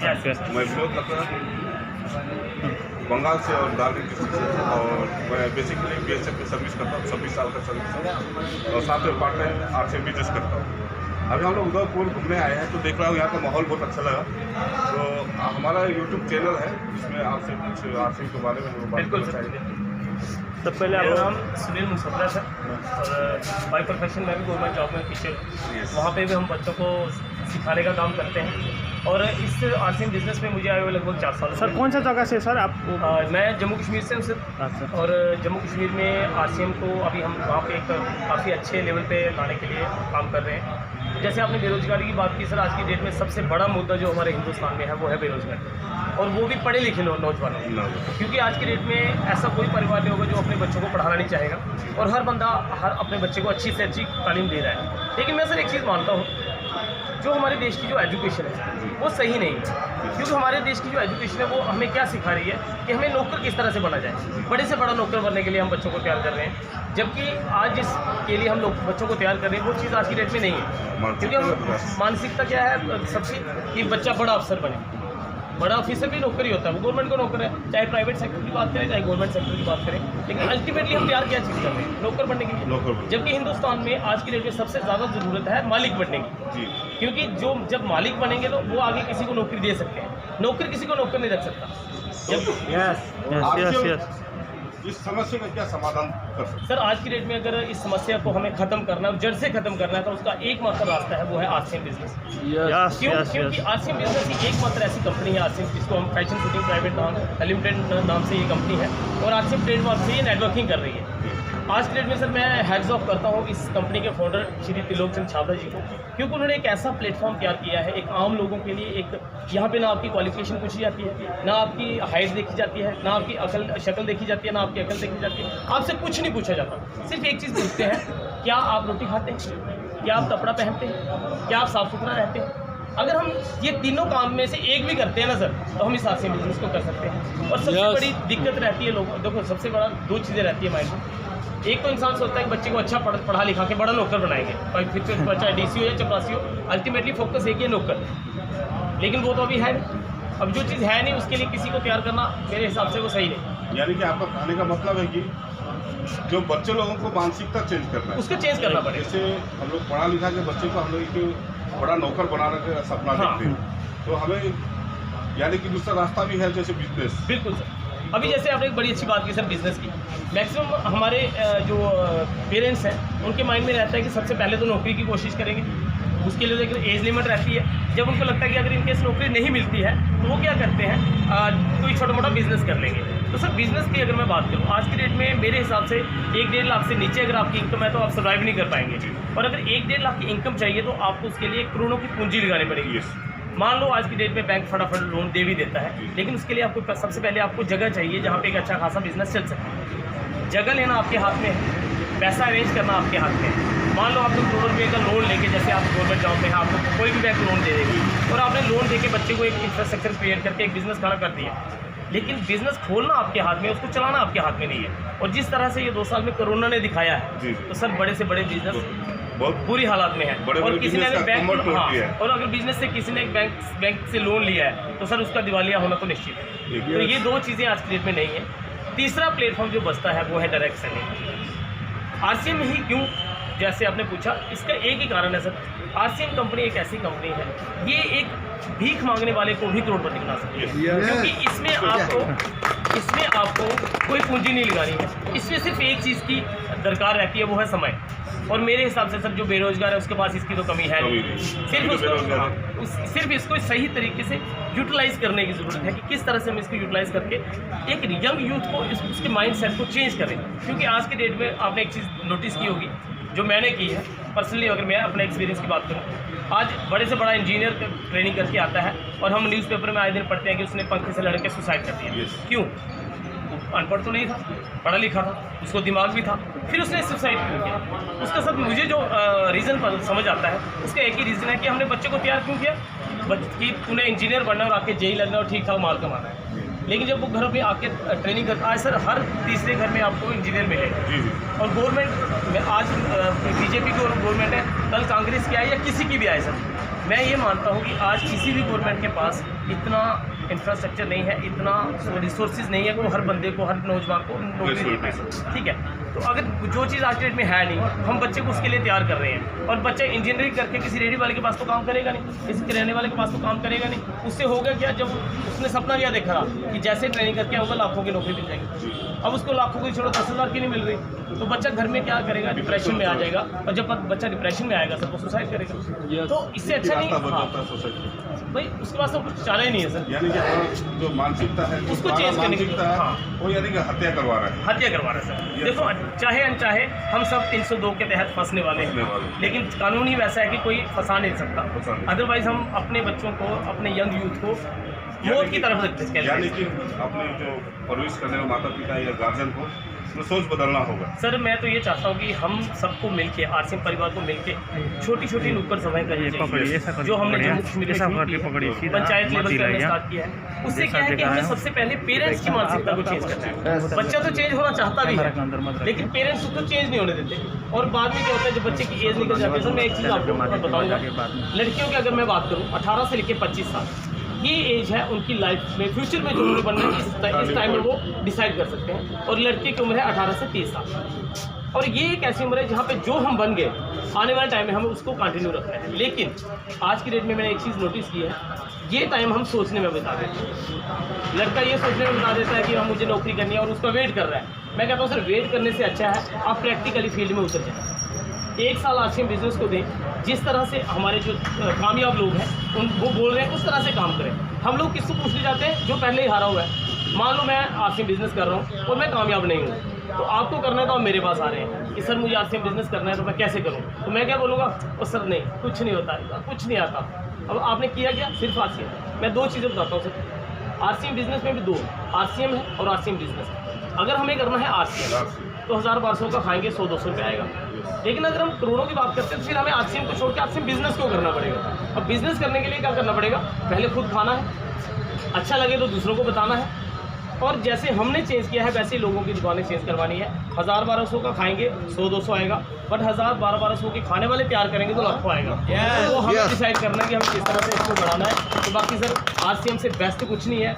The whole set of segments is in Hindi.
मैं विनोद लखरा बंगाल से और दार्जिलिंग डिस्ट्रिक्ट से, और मैं बेसिकली BSF में सर्विस करता हूँ, 26 साल का सर्विस है, और साथ में पार्ट टाइम RCM बिजनेस करता हूँ। अभी हम लोग उदयपुर घूमने आए हैं, तो देख रहा हूँ यहाँ का माहौल बहुत अच्छा लगा। तो हमारा यूट्यूब चैनल है जिसमें आपसे कुछ RCM के बारे में हम बात करना चाहेंगे। सबसे पहले आपका नाम सुनील मुंसफरा है, और बाय प्रोफेशन मैं भी गवर्नमेंट जॉब में टीचर, वहाँ पे भी हम बच्चों को सिखाने का काम करते हैं। और इस RCM बिजनेस में मुझे आए हुए लगभग 4 साल। सर कौन सा जगह से सर आप? मैं जम्मू कश्मीर से हूँ सर। अच्छा। और जम्मू कश्मीर में RCM को अभी हम वहाँ पे एक काफ़ी अच्छे लेवल पे लाने के लिए काम कर रहे हैं। जैसे आपने बेरोजगारी की बात की सर, आज की डेट में सबसे बड़ा मुद्दा जो हमारे हिंदुस्तान में है वो है बेरोजगारी, और वो भी पढ़े लिखे नौजवानों, क्योंकि आज की डेट में ऐसा कोई परिवार नहीं होगा जो अपने बच्चों को पढ़ाना नहीं चाहेगा, और हर बंदा अपने बच्चे को अच्छी से अच्छी तालीम दे रहा है। लेकिन मैं सर एक चीज़ मानता हूँ, जो हमारे देश की जो एजुकेशन है वो सही नहीं है, क्योंकि हमारे देश की जो एजुकेशन है वो हमें क्या सिखा रही है कि हमें नौकर किस तरह से बना जाए, बड़े से बड़ा नौकर बनने के लिए हम बच्चों को तैयार कर रहे हैं, जबकि आज जिसके लिए हम लोग बच्चों को तैयार कर रहे हैं वो चीज़ आज की डेट में नहीं है। क्योंकि हम मानसिकता क्या है सबसे कि बच्चा बड़ा अफसर बने, बड़ा ऑफिसर भी नौकरी होता है, वो गवर्नमेंट का नौकर है, चाहे प्राइवेट सेक्टर की बात करें चाहे गवर्नमेंट सेक्टर की बात करें, लेकिन अल्टीमेटली हम तैयार क्या चीज़ कर रहे हैं? नौकर बनने के लिए। जबकि हिंदुस्तान में आज की डेट में सबसे ज़्यादा ज़रूरत है मालिक बनने की, क्योंकि जब मालिक बनेंगे तो वो आगे किसी को नौकरी दे सकते हैं, नौकर किसी को नौकर नहीं रख सकता। इस समस्या का क्या समाधान कर सकते? सर आज की डेट में अगर इस समस्या को हमें खत्म करना है, जड़ से खत्म करना है, तो उसका एकमात्र रास्ता है वो है RCM बिजनेस। क्योंकि RCM बिजनेस ही एकमात्र ऐसी कंपनी है, RCM जिसको हम फैशन शूटिंग प्राइवेट लिमिटेड नाम से ये कंपनी है, और RCM ट्रेडमार्क से ये नेटवर्किंग कर रही है। आज की डेट में सर मैं हैड्स ऑफ करता हूँ इस कंपनी के फाउंडर श्री त्रिलोक चंद छाबड़ा जी को, क्योंकि उन्होंने एक ऐसा प्लेटफॉर्म तैयार किया है एक आम लोगों के लिए। एक यहाँ पे ना आपकी क्वालिफिकेशन पूछी जाती है, ना आपकी हाइट देखी जाती है, ना आपकी शक्ल देखी जाती है, ना आपकी अकल देखी जाती है, आपसे कुछ नहीं पूछा जाता। सिर्फ एक चीज़ पूछते हैं, क्या आप रोटी खाते हैं, क्या आप कपड़ा पहनते हैं, क्या आप साफ़ सुथरा रहते हैं। अगर हम ये तीनों काम में से एक भी करते हैं ना सर, तो हम इस RCM बिजनेस को कर सकते हैं। और सबसे बड़ी दिक्कत रहती है लोगों, देखो सबसे बड़ा 2 चीज़ें रहती है माइंड में। एक तो इंसान सोचता है कि बच्चे को अच्छा पढ़ा लिखा के बड़ा नौकर बनाएंगे, और फिर तो बच्चा DC हो या चपरासी हो, अल्टीमेटली फोकस एक ही है नौकर। लेकिन वो तो अभी है नहीं। अब जो चीज़ है नहीं उसके लिए किसी को तैयार करना मेरे हिसाब से वो सही नहीं। यानी कि आपका कहने का मतलब है कि जो बच्चे लोगों को मानसिकता चेंज करना है, उसको चेंज करना पड़ेगा। जैसे हम लोग पढ़ा लिखा के बच्चे को हम लोग एक बड़ा नौकर बनाने का सपना देखते हैं, तो हमें यानी कि दूसरा रास्ता भी है जैसे बिजनेस। बिल्कुल सर। अभी जैसे आपने एक बड़ी अच्छी बात की सर बिज़नेस की, मैक्सिमम हमारे जो पेरेंट्स हैं उनके माइंड में रहता है कि सबसे पहले तो नौकरी की कोशिश करेंगे, उसके लिए एक एज लिमिट रहती है। जब उनको लगता है कि अगर इनकेस नौकरी नहीं मिलती है तो वो क्या करते हैं, कोई छोटा मोटा बिजनेस कर लेंगे। तो सर बिज़नेस की अगर मैं बात करूँ आज की डेट में मेरे हिसाब से 1-1.5 लाख से नीचे अगर आपकी इनकम है तो आप सर्वाइव नहीं कर पाएंगे। और अगर 1-1.5 लाख की इनकम चाहिए तो आपको उसके लिए करोड़ों की पूंजी लगानी पड़ेगी। मान लो आज की डेट में बैंक फटाफट लोन दे भी देता है, लेकिन उसके लिए आपको सबसे पहले आपको जगह चाहिए जहाँ पे एक अच्छा खासा बिजनेस चल सके। जगह लेना आपके हाथ में है, पैसा अरेंज करना आपके हाथ में है। मान लो आपको करोड़ों रुपये का लोन लेके, जैसे आप गवर्नमेंट जॉब में है, आपको कोई भी बैंक लोन दे देगी, और आपने लोन देके बच्चे को एक इंफ्रास्ट्रक्चर क्रिएट करके एक बिजनेस खड़ा कर दिया। लेकिन बिजनेस खोलना आपके हाथ में, उसको चलाना आपके हाथ में नहीं है। और जिस तरह से ये 2 साल में कोरोना ने दिखाया है, तो सर बड़े से बड़े बिजनेस बहुत बुरी हालात में है। और किसी ने अगर बैंक और अगर बिजनेस से किसी ने बैंक से लोन लिया है तो सर उसका दिवालिया होना तो निश्चित है। तो ये 2 चीज़ें आज की डेट में नहीं है। तीसरा प्लेटफॉर्म जो बचता है वो है डायरेक्ट सेलिंग। RCM ही क्यों, जैसे आपने पूछा, इसका एक ही कारण है सर, RCM कंपनी एक ऐसी कंपनी है, ये एक भीख मांगने वाले को भी करोड़पति बना सकती है। क्योंकि इसमें आपको कोई पूंजी नहीं लगानी है, इसमें सिर्फ एक चीज़ की दरकार रहती है, वो है समय। और मेरे हिसाब से सर जो बेरोजगार है उसके पास इसकी तो कमी है नहीं, सिर्फ इसको सही तरीके से यूटिलाइज़ करने की ज़रूरत है कि किस तरह से हम इसको यूटिलाइज़ करके एक यंग यूथ को उसके माइंड सेट को चेंज करें। क्योंकि आज के डेट में आपने एक चीज़ नोटिस की होगी जो मैंने की है पर्सनली, अगर मैं अपने एक्सपीरियंस की बात करूँ, आज बड़े से बड़ा इंजीनियर ट्रेनिंग करके आता है और हम न्यूज़पेपर में आए दिन पढ़ते हैं कि उसने पंखे से लड़ के सुसाइड कर दिया। क्यों? अनपढ़ तो नहीं था, पढ़ा लिखा था, उसको दिमाग भी था, फिर उसने सुसाइड क्यों किया? उसका सब मुझे जो रीज़न समझ आता है उसका एक ही रीज़न है कि हमने बच्चे को तैयार क्यों किया कि तूने इंजीनियर बनना और आके जेई लगना और ठीक ठाक माल कमाना है। लेकिन जब वो घरों पे आके ट्रेनिंग करता है, सर हर तीसरे घर में आपको इंजीनियर मिलेगा। और गवर्नमेंट में आज बीजेपी की गवर्नमेंट है, कल कांग्रेस की आए या किसी की भी आए सर, मैं ये मानता हूँ कि आज किसी भी गवर्नमेंट के पास इतना इंफ्रास्ट्रक्चर नहीं है, इतना रिसोर्सेज नहीं है कि वो हर बंदे को, हर नौजवान को नौकरी दे पाए। ठीक है, तो अगर जो चीज़ आज के डेट में है नहीं, हम बच्चे को उसके लिए तैयार कर रहे हैं, और बच्चा इंजीनियरिंग करके किसी रेडी वाले के पास तो काम करेगा नहीं, किसी किराने वाले के पास तो काम करेगा नहीं। उससे होगा क्या, जब उसने सपना क्या देखा कि जैसे ट्रेनिंग करके आऊँगा लाखों की नौकरी मिल जाएगी, अब उसको लाखों की छोड़ो 10,000 की नहीं मिल रही, तो बच्चा घर में क्या करेगा, डिप्रेशन में आ जाएगा, और जब बच्चा डिप्रेशन में आएगा सर तो सुसाइड करेगा। तो इससे अच्छा नहीं भाई, उसके पास तो कुछ चारा ही नहीं है सर, यानी कि जो मानसिकता है उसको चेंज करने की, वो यानी कि हत्या करवा रहा है, हत्या करवा रहा है सर। देखो चाहे अनचाहे हम सब 302 के तहत फंसने वाले हैं, लेकिन कानून ही वैसा है कि कोई फंसा नहीं सकता, अदरवाइज हम अपने बच्चों को, अपने यंग यूथ को मौत की तरफ से, यानी कि अपने जो परवरिश करने वाले माता पिता या गार्जियन को सोच बदलना होगा। सर मैं तो ये चाहता हूँ कि हम सबको मिलके, आरसीएम परिवार को मिलके छोटी छोटी नुक्कड़ सभाएं करनी चाहिए, जो हमने जम्मू कश्मीर में पंचायत लेवल पर स्टार्ट किया है। उससे क्या है कि हमें सबसे पहले पेरेंट्स की मानसिकता को चेंज करना है। बच्चा तो चेंज होना चाहता भी है, लेकिन पेरेंट्स उसको चेंज नहीं होने देते, और बाद में क्या होता है जब बच्चे की एज निकल जाती है। सर मैं एक चीज़ आपको बताऊँगा, लड़कियों की अगर मैं बात करूँ 18 से लेकर 25 साल ये एज है उनकी लाइफ में, फ्यूचर में जो उन्हें बनना है इस टाइम में वो डिसाइड कर सकते हैं, और लड़के की उम्र है 18 से 30 साल, और ये एक ऐसी उम्र है जहाँ पे जो हम बन गए आने वाले टाइम में हमें उसको कंटिन्यू रखना है। लेकिन आज की डेट में मैंने एक चीज़ नोटिस की है, ये टाइम हम सोचने में बिता देते हैं। लड़का ये सोचने में बिता देता है कि हम मुझे नौकरी करनी है और उसका वेट कर रहा है। मैं कहता हूँ सर वेट करने से अच्छा है आप प्रैक्टिकली फील्ड में उतर जाए, 1 साल आरसीएम बिजनेस को दें, जिस तरह से हमारे जो कामयाब लोग हैं वो बोल रहे हैं उस तरह से काम करें। हम लोग किसको पूछने जाते हैं, जो पहले ही हारा हुआ है। मान लो मैं आरसीएम बिजनेस कर रहा हूँ और मैं कामयाब नहीं हूँ, तो आपको करना है तो आप मेरे पास आ रहे हैं कि सर मुझे आरसीएम बिजनेस करना है तो मैं कैसे करूँ, तो मैं क्या बोलूँगा, और सर नहीं कुछ नहीं होता है, कुछ नहीं आता। अब आपने किया क्या, सिर्फ आरसीएम। मैं 2 चीज़ें बताता हूँ सर, आरसीएम बिजनेस में भी 2 आरसीएम है और आरसीएम बिजनेस। अगर हमें करना है आरसीएम तो 1000-1200 का खाएंगे, 100-200 रुपये आएगा। लेकिन अगर हम करोड़ों की बात करते हैं तो फिर हमें आरसीएम को छोड़ के आरसीएम बिजनेस को करना पड़ेगा। अब बिजनेस करने के लिए क्या करना पड़ेगा, पहले खुद खाना है, अच्छा लगे तो दूसरों को बताना है, और जैसे हमने चेंज किया है वैसे ही लोगों की दुकानें चेंज करवानी है। 1000-1200 का खाएंगे 100-200 आएगा, बट 1000-1200 के खाने वाले तैयार करेंगे तो लाखों आएगा। तो वो हमें डिसाइड करना है कि हमें किस तरह से इसको बढ़ाना है। तो बाकी सर आरसीएम से बेस्ट कुछ नहीं है,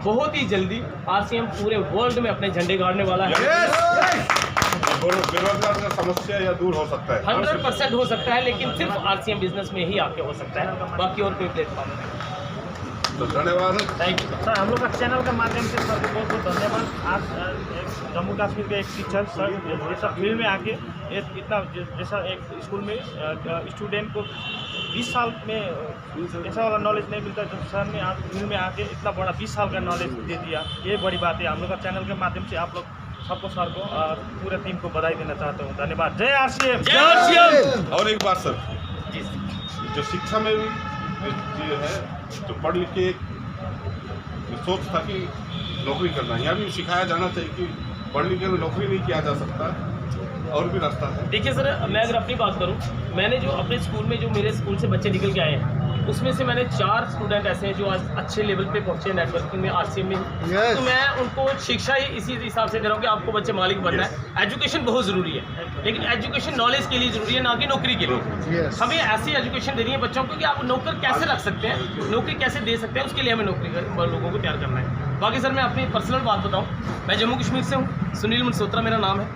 बहुत ही जल्दी आरसीएम पूरे वर्ल्ड में अपने झंडे गाड़ने वाला है। बेरोजगार का समस्या या दूर हो सकता है, 100% हो सकता है, लेकिन सिर्फ आरसीएम बिजनेस में ही आके हो सकता है, बाकी और कोई प्लेटफॉर्म नहीं। तो धन्यवाद, थैंक यू सर। हम लोग का चैनल के माध्यम से सर को बहुत बहुत धन्यवाद। आज जम्मू कश्मीर के एक टीचर सर ये सब फील्ड में आके इतना जैसा एक स्कूल में स्टूडेंट को 20 साल में ऐसा वाला नॉलेज नहीं मिलता, जो सर ने आज फील्ड में आके इतना बड़ा 20 साल का नॉलेज दे दिया, ये बड़ी बात है। हम लोग का चैनल के माध्यम से आप लोग सबको, सर को और पूरे टीम को बधाई देना चाहता हूँ। धन्यवाद। जय आरसीएम। जय आरसीएम। और एक बात सर, जी जो शिक्षा में भी जो है जो पढ़ लिख के सोच था कि नौकरी करना है, यहाँ भी सिखाया जाना चाहिए कि पढ़ लिख के नौकरी नहीं किया जा सकता, और भी रास्ता है। देखिए सर, मैं अगर अपनी बात करूं, मैंने जो अपने स्कूल में जो मेरे स्कूल से बच्चे निकल के आए हैं उसमें से मैंने 4 स्टूडेंट ऐसे हैं जो आज अच्छे लेवल पे पहुंचे नेटवर्किंग में, आरसीएम में। तो मैं उनको शिक्षा ही इसी हिसाब से दे रहा हूँ कि आपको बच्चे मालिक बनना है। एजुकेशन बहुत ज़रूरी है, लेकिन एजुकेशन नॉलेज के लिए ज़रूरी है, ना कि नौकरी के लिए। हमें ऐसी एजुकेशन देनी है बच्चों को कि आप नौकर कैसे रख सकते हैं, नौकरी कैसे दे सकते हैं, उसके लिए हमें नौकरी लोगों को तैयार करना है। बाकी सर मैं अपनी पर्सनल बात बताऊँ, मैं जम्मू कश्मीर से हूँ, सुनील मनसोत्रा मेरा नाम है,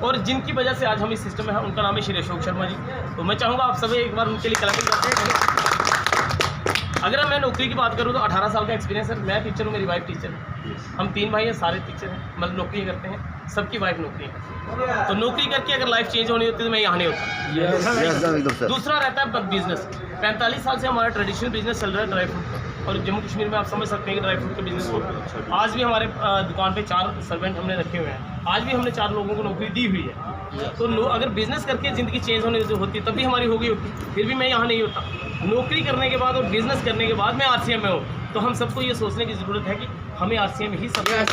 और जिनकी वजह से आज हम इस सिस्टम में हैं उनका नाम है श्री अशोक शर्मा जी। तो मैं चाहूँगा आप सभी एक बार उनके लिए क्लैपिंग करते हैं। अगर मैं नौकरी की बात करूँ तो 18 साल का एक्सपीरियंस है। मैं टीचर हूँ, मेरी वाइफ टीचर है, हम 3 भाई हैं, सारे टीचर हैं, मतलब नौकरी करते हैं, सबकी वाइफ नौकरी है। तो नौकरी करके अगर लाइफ चेंज होनी होती तो मैं यहाँ नहीं होता। दूसरा रहता है बिजनेस। 45 साल से हमारा ट्रेडिशनल बिजनेस चल रहा है ड्राई फ्रूट का, और जम्मू कश्मीर में आप समझ सकते हैं कि ड्राई फ्रूट का बिजनेस हो। आज भी हमारे दुकान पे 4 सर्वेंट हमने रखे हुए हैं, आज भी हमने 4 लोगों को नौकरी दी हुई है। तो अगर बिजनेस करके ज़िंदगी चेंज होने होती तब भी हमारी हो गई होती, फिर भी मैं यहाँ नहीं होता। नौकरी करने के बाद और बिजनेस करने के बाद मैं आरसीएम में हूँ। तो हम सबको ये सोचने की ज़रूरत है कि हमें आरसीएम ही सब। मैं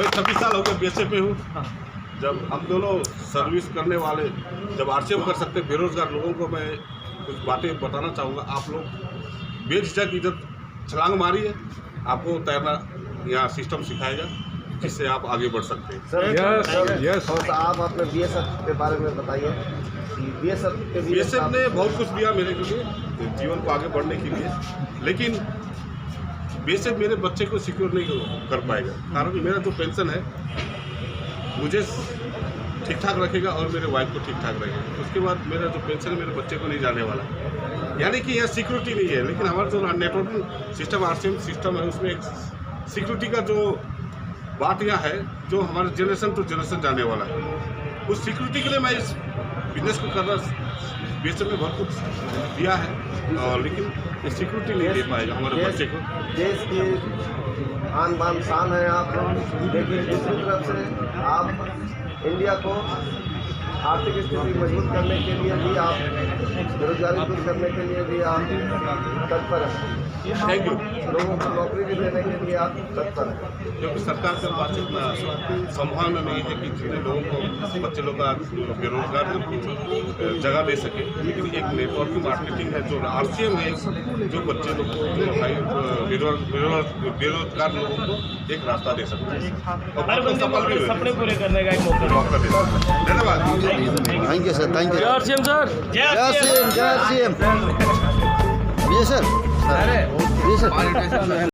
26 साल हो गए बीएसएफ में हूँ। जब हम दोनों सर्विस करने वाले जब आरसीएम कर सकते बेरोजगार लोगों को मैं कुछ बातें बताना चाहूँगा। आप लोग बेझिझक इधर छलांग मारिए, आपको तैरना यहाँ सिस्टम सिखाएगा। जिससे आप आगे बढ़ सकते हैं। सर और आप अपने बीएसएफ के बारे में बताइए। बीएसएफ के बीएसएफ ने बहुत कुछ दिया मेरे के लिए जीवन को आगे बढ़ने के लिए, लेकिन बीएसएफ मेरे बच्चे को सिक्योर नहीं कर पाएगा, कारण मेरा जो पेंशन है मुझे ठीक ठाक रखेगा और मेरे वाइफ को ठीक ठाक रखेगा। उसके बाद मेरा जो पेंशन है मेरे बच्चे को नहीं जाने वाला, यानी कि यह सिक्योरिटी नहीं है। लेकिन हमारा जो नेटवर्किंग सिस्टम आरसीएम सिस्टम है उसमें एक सिक्योरिटी का जो बात यहाँ है जो हमारे जनरेशन टू जनरेशन जाने वाला है, उस सिक्योरिटी के लिए मैं इस बिजनेस को कर रहा। बीएसएफ ने बहुत कुछ दिया है और लेकिन ये सिक्योरिटी नहीं दे पाएगा हमारे बच्चे को। देश की आन बान शान है आप, लेकिन दूसरी तरफ से आप इंडिया को आर्थिक स्थिति मजबूत करने के लिए भी आप, बेरोजगारी दूर करने के लिए भी आप तत्पर हैं। Thank you. लोगों को नौकरी भी देने के लिए आप तत्पर हैं, क्योंकि सरकार के पास इतना संभावना नहीं है कि जितने लोगों को बच्चे लोग का बेरोजगार जगह दे सके। लेकिन एक नेटवर्किंग मार्केटिंग है जो आरसीएम है, जो बच्चे लोग को जो बेरोजगार लोगों को एक रास्ता दे सकते हैं और हर बंदे को सफल भी अपने हुए। सपने पूरे करने का एक मौका दे सकते हैं। धन्यवाद। Thank you sir, thank you. जय जय श्री राम। सीएम, जय सीएम। जी सर, जी सर।